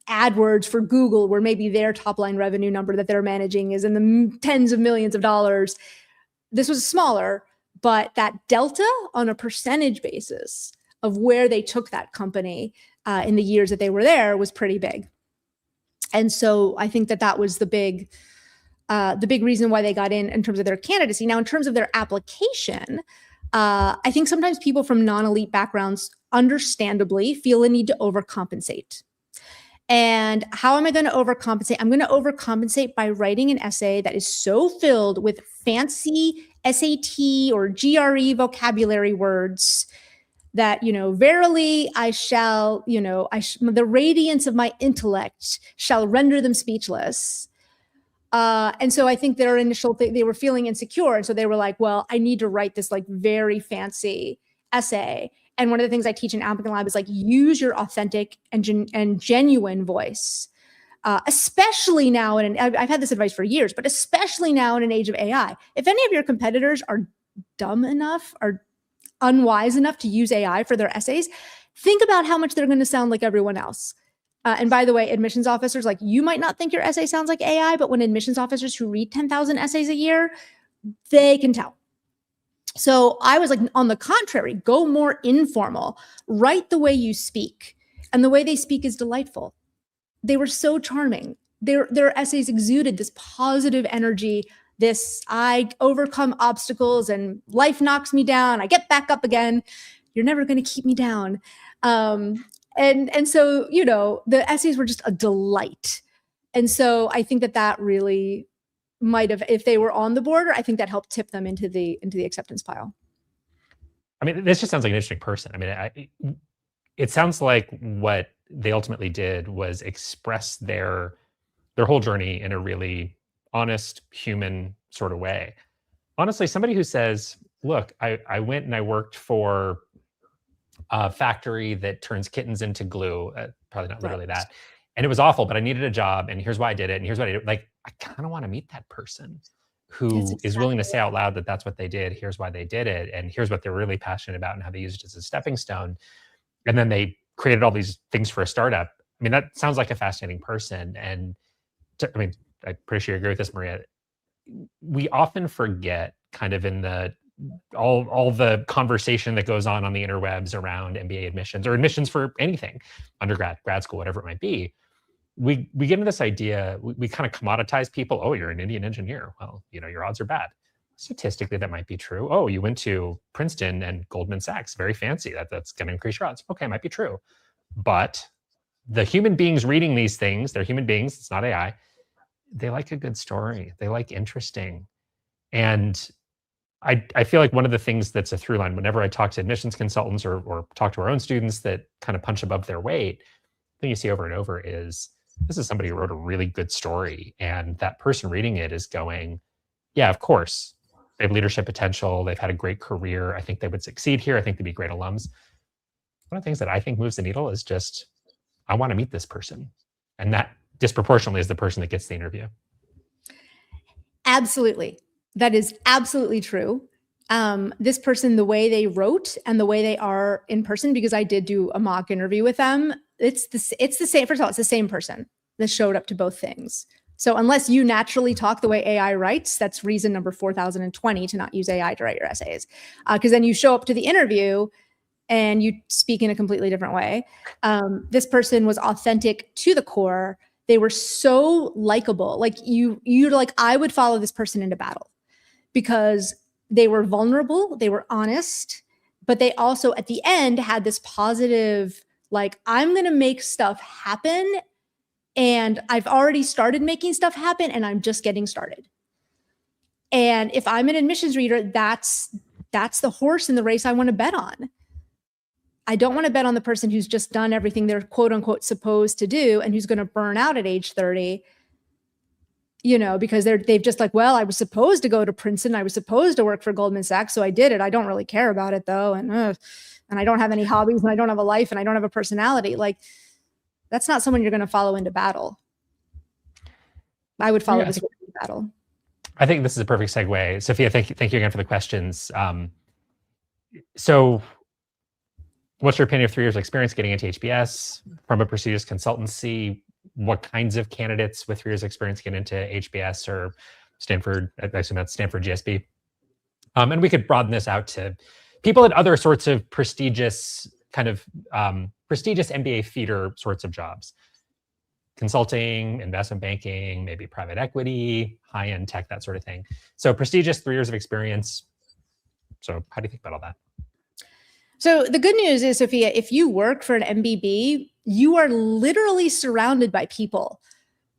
AdWords for Google, where maybe their top line revenue number that they're managing is in the tens of millions of dollars. This was smaller, but that delta on a percentage basis of where they took that company in the years that they were there was pretty big. And so I think that was the big reason why they got in terms of their candidacy. Now, in terms of their application, I think sometimes people from non-elite backgrounds understandably feel a need to overcompensate. And how am I going to overcompensate? I'm going to overcompensate by writing an essay that is so filled with fancy SAT or GRE vocabulary words that, verily I shall, the radiance of my intellect shall render them speechless. And so I think their initial thing, they were feeling insecure. And so they were like, well, I need to write this like very fancy essay. And one of the things I teach in ApplicantLab is like, use your authentic and genuine voice, especially now. And I've had this advice for years, but especially now in an age of AI. If any of your competitors are dumb enough or unwise enough to use AI for their essays, think about how much they're going to sound like everyone else. And by the way, admissions officers, like, you might not think your essay sounds like AI, but when admissions officers who read 10,000 essays a year, they can tell. So I was like, on the contrary, go more informal, write the way you speak. And the way they speak is delightful. They were so charming. Their essays exuded this positive energy, this I overcome obstacles and life knocks me down, I get back up again. You're never going to keep me down. And so, the essays were just a delight. And so I think that really might have, if they were on the border, I think that helped tip them into the acceptance pile. I mean, this just sounds like an interesting person. I mean, it sounds like what they ultimately did was express their whole journey in a really honest, human sort of way. Honestly, somebody who says, look, I went and I worked for a factory that turns kittens into glue, probably not literally that. And it was awful, but I needed a job, and here's why I did it, and here's what I did. Like, I kind of want to meet that person who is willing to say out loud that that's what they did, here's why they did it, and here's what they're really passionate about and how they used it as a stepping stone. And then they created all these things for a startup. I mean, that sounds like a fascinating person. And I mean, I'm pretty sure you agree with this, Maria. We often forget, kind of in the all the conversation that goes on the interwebs around MBA admissions or admissions for anything, undergrad, grad school, whatever it might be. We get into this idea, we kind of commoditize people. Oh, you're an Indian engineer. Well, your odds are bad. Statistically, that might be true. Oh, you went to Princeton and Goldman Sachs, very fancy. That's going to increase your odds. Okay, it might be true. But the human beings reading these things, they're human beings, it's not AI. They like a good story. They like interesting. And I feel like one of the things that's a through line whenever I talk to admissions consultants or talk to our own students that kind of punch above their weight, the thing you see over and over is this is somebody who wrote a really good story, and that person reading it is going, yeah, of course, they have leadership potential. They've had a great career. I think they would succeed here. I think they'd be great alums. One of the things that I think moves the needle is just, I want to meet this person. And that disproportionately is the person that gets the interview. Absolutely. That is absolutely true. This person, the way they wrote and the way they are in person, because I did do a mock interview with them, it's the same. First of all, it's the same person that showed up to both things. So unless you naturally talk the way AI writes, that's reason number 4020 to not use AI to write your essays. Because then you show up to the interview and you speak in a completely different way. This person was authentic to the core. They were so likable. Like you're like, I would follow this person into battle because they were vulnerable, they were honest, but they also at the end had this positive, like, I'm going to make stuff happen. And I've already started making stuff happen and I'm just getting started. And if I'm an admissions reader, that's the horse in the race I want to bet on. I don't want to bet on the person who's just done everything they're quote unquote supposed to do and who's going to burn out at age 30, because they've just like, well, I was supposed to go to Princeton. I was supposed to work for Goldman Sachs. So I did it. I don't really care about it though. And I don't have any hobbies and I don't have a life and I don't have a personality. Like, that's not someone you're going to follow into battle. I would follow this into battle. I think this is a perfect segue. Sophia, thank you again for the questions. So what's your opinion of 3 years of experience getting into HBS from a prestigious consultancy? What kinds of candidates with 3 years of experience get into HBS or Stanford? I assume that's Stanford GSB. And we could broaden this out to people at other sorts of prestigious prestigious MBA feeder sorts of jobs. Consulting, investment banking, maybe private equity, high-end tech, that sort of thing. So prestigious 3 years of experience. So how do you think about all that? So the good news is, Sophia, if you work for an MBB, you are literally surrounded by people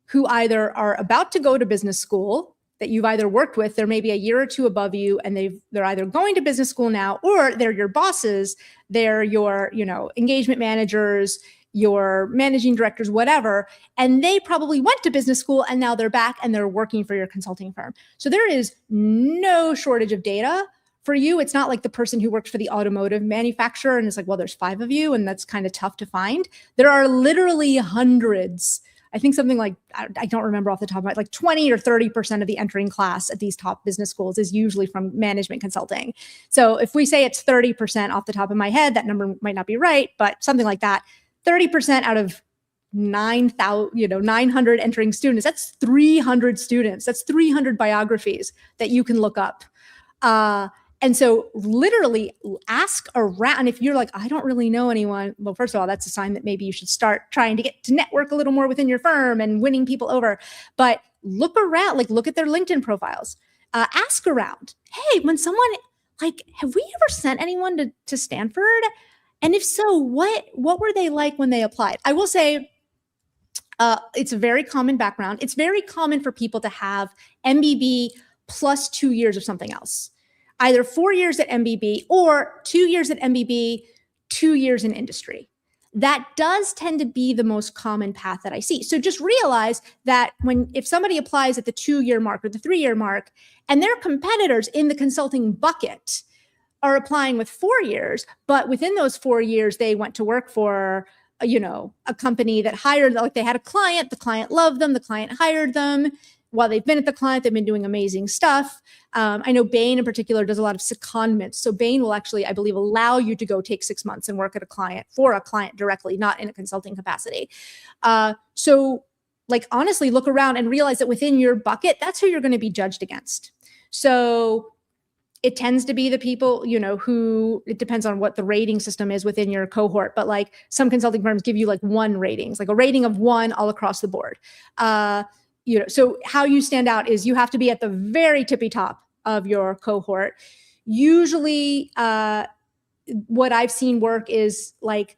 who either are about to go to business school that you've either worked with, they're maybe a year or two above you, and they're either going to business school now, or they're your bosses, they're your, engagement managers, your managing directors, whatever, and they probably went to business school and now they're back and they're working for your consulting firm. So there is no shortage of data for you. It's not like the person who worked for the automotive manufacturer and it's like, well, there's 5 of you and that's kind of tough to find. There are literally hundreds. I think something like, I don't remember off the top of my head, like 20 or 30% of the entering class at these top business schools is usually from management consulting. So if we say it's 30% off the top of my head, that number might not be right, but something like that, 30% out of 900 entering students, that's 300 students. That's 300 biographies that you can look up. And so literally ask around. If you're like, I don't really know anyone. Well, first of all, that's a sign that maybe you should start trying to get to network a little more within your firm and winning people over. But look around, like look at their LinkedIn profiles. Ask around. Hey, when someone like, have we ever sent anyone to Stanford? And if so, what were they like when they applied? I will say it's a very common background. It's very common for people to have MBB plus 2 years of something else. Either 4 years at MBB or 2 years at MBB, 2 years in industry. That does tend to be the most common path that I see. So just realize that if somebody applies at the 2-year mark or the 3-year mark, and their competitors in the consulting bucket are applying with 4 years, but within those 4 years, they went to work for, a company that hired, like they had a client, the client loved them, the client hired them. While they've been at the client, they've been doing amazing stuff. I know Bain in particular does a lot of secondments. So Bain will actually, I believe, allow you to go take 6 months and work at for a client directly, not in a consulting capacity. So like, honestly, look around and realize that within your bucket, that's who you're going to be judged against. So it tends to be the people, who, it depends on what the rating system is within your cohort. But like some consulting firms give you like 1 ratings, like a rating of 1 all across the board. So how you stand out is you have to be at the very tippy top of your cohort. Usually what I've seen work is like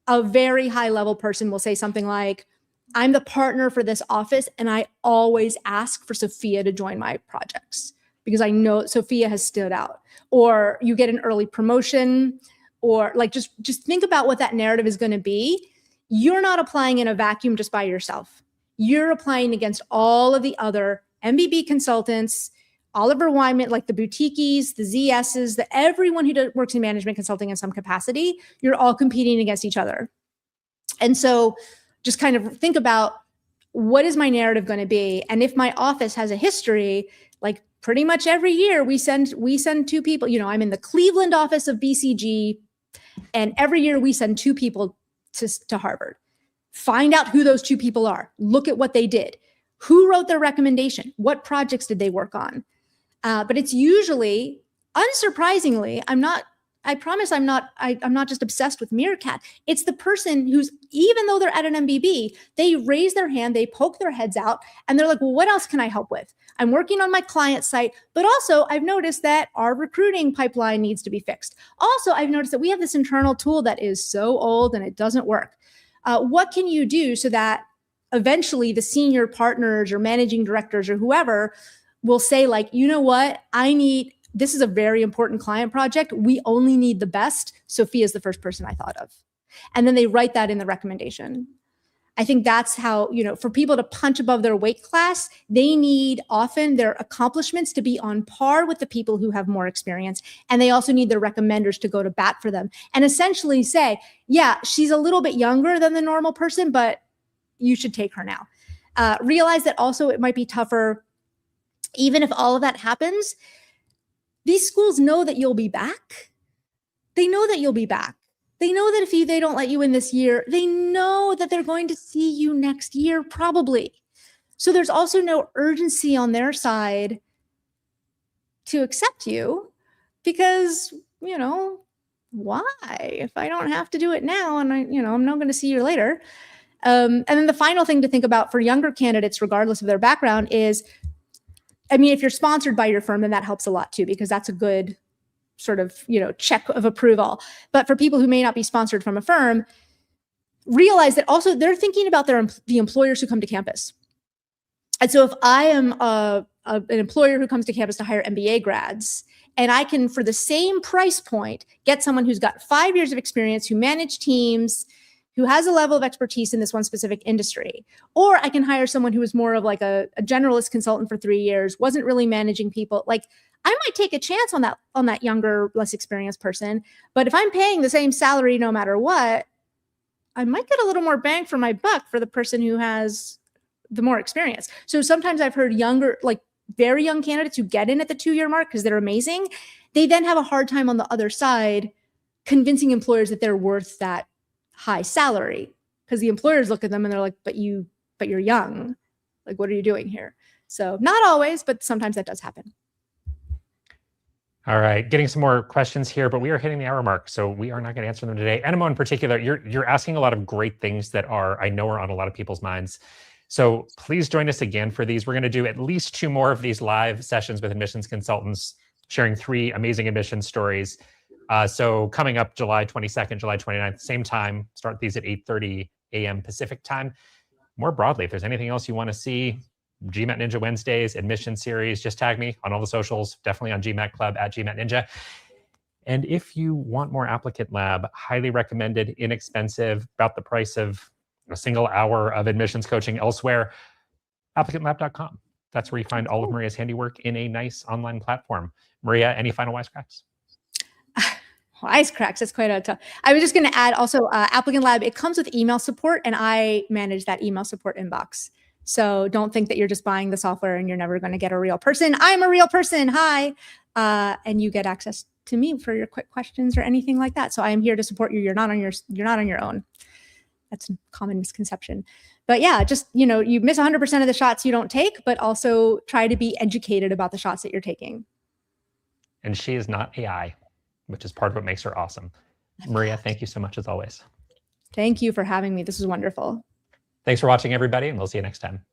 a very high level person will say something like, I'm the partner for this office and I always ask for Sophia to join my projects. because I know Sophia has stood out, or you get an early promotion, or like just think about what that narrative is going to be. You're not applying in a vacuum just by yourself. You're applying against all of the other MBB consultants, Oliver Wyman, like the boutiques, the ZSs, everyone who works in management consulting in some capacity. You're all competing against each other. And so just kind of think about, what is my narrative going to be? And if my office has a history, like pretty much every year we send 2 people, I'm in the Cleveland office of BCG, and every year we send 2 people to Harvard. Find out who those 2 people are. Look at what they did. Who wrote their recommendation? What projects did they work on? But it's usually, unsurprisingly, I promise I'm not just obsessed with Meerkat. It's the person who's, even though they're at an MBB, they raise their hand, they poke their heads out, and they're like, well, what else can I help with? I'm working on my client site, but also I've noticed that our recruiting pipeline needs to be fixed. Also, I've noticed that we have this internal tool that is so old and it doesn't work. What can you do so that eventually the senior partners or managing directors or whoever will say, like, you know what, this is a very important client project. We only need the best. Sophia is the first person I thought of. And then they write that in the recommendation. I think that's how, for people to punch above their weight class, they need often their accomplishments to be on par with the people who have more experience. And they also need their recommenders to go to bat for them and essentially say, yeah, she's a little bit younger than the normal person, but you should take her now. Realize that also it might be tougher. Even if all of that happens, these schools know that you'll be back. They know that you'll be back. They know that if they don't let you in this year, they know that they're going to see you next year, probably. So there's also no urgency on their side to accept you because, why? If I don't have to do it now and I'm not going to see you later. And then the final thing to think about for younger candidates, regardless of their background, is, if you're sponsored by your firm, then that helps a lot too, because that's a good sort of, check of approval. But for people who may not be sponsored from a firm, realize that also they're thinking about the employers who come to campus. And so if I am an employer who comes to campus to hire MBA grads, and I can, for the same price point, get someone who's got 5 years of experience, who managed teams, who has a level of expertise in this one specific industry, or I can hire someone who is more of like a generalist consultant for 3 years, wasn't really managing people, like, I might take a chance on that younger, less experienced person. But if I'm paying the same salary no matter what, I might get a little more bang for my buck for the person who has the more experience. So sometimes I've heard younger, like very young candidates who get in at the 2-year mark because they're amazing, they then have a hard time on the other side convincing employers that they're worth that high salary, because the employers look at them and they're like, but you're young. Like, what are you doing here? So not always, but sometimes that does happen. All right, getting some more questions here, but we are hitting the hour mark, so we are not going to answer them today. Enemo in particular, you're asking a lot of great things that I know are on a lot of people's minds. So please join us again for these. We're going to do at least 2 more of these live sessions with admissions consultants, sharing 3 amazing admissions stories. So coming up July 22nd, July 29th, same time, start these at 8:30 a.m. Pacific time. More broadly, if there's anything else you want to see, GMAT Ninja Wednesdays, admission series, just tag me on all the socials, definitely on GMAT Club at GMAT Ninja. And if you want more Applicant Lab, highly recommended, inexpensive, about the price of a single hour of admissions coaching elsewhere, ApplicantLab.com. That's where you find all of Maria's handiwork in a nice online platform. Maria, any final wisecracks? Wisecracks, that's quite a tough. I was just going to add also Applicant Lab, it comes with email support, and I manage that email support inbox. So don't think that you're just buying the software and you're never going to get a real person. I'm a real person. Hi. And you get access to me for your quick questions or anything like that. So I am here to support you. You're not on your own. That's a common misconception. But yeah, just, you miss 100% of the shots you don't take, but also try to be educated about the shots that you're taking. And she is not AI, which is part of what makes her awesome. Maria, thank you so much as always. Thank you for having me. This was wonderful. Thanks for watching, everybody, and we'll see you next time.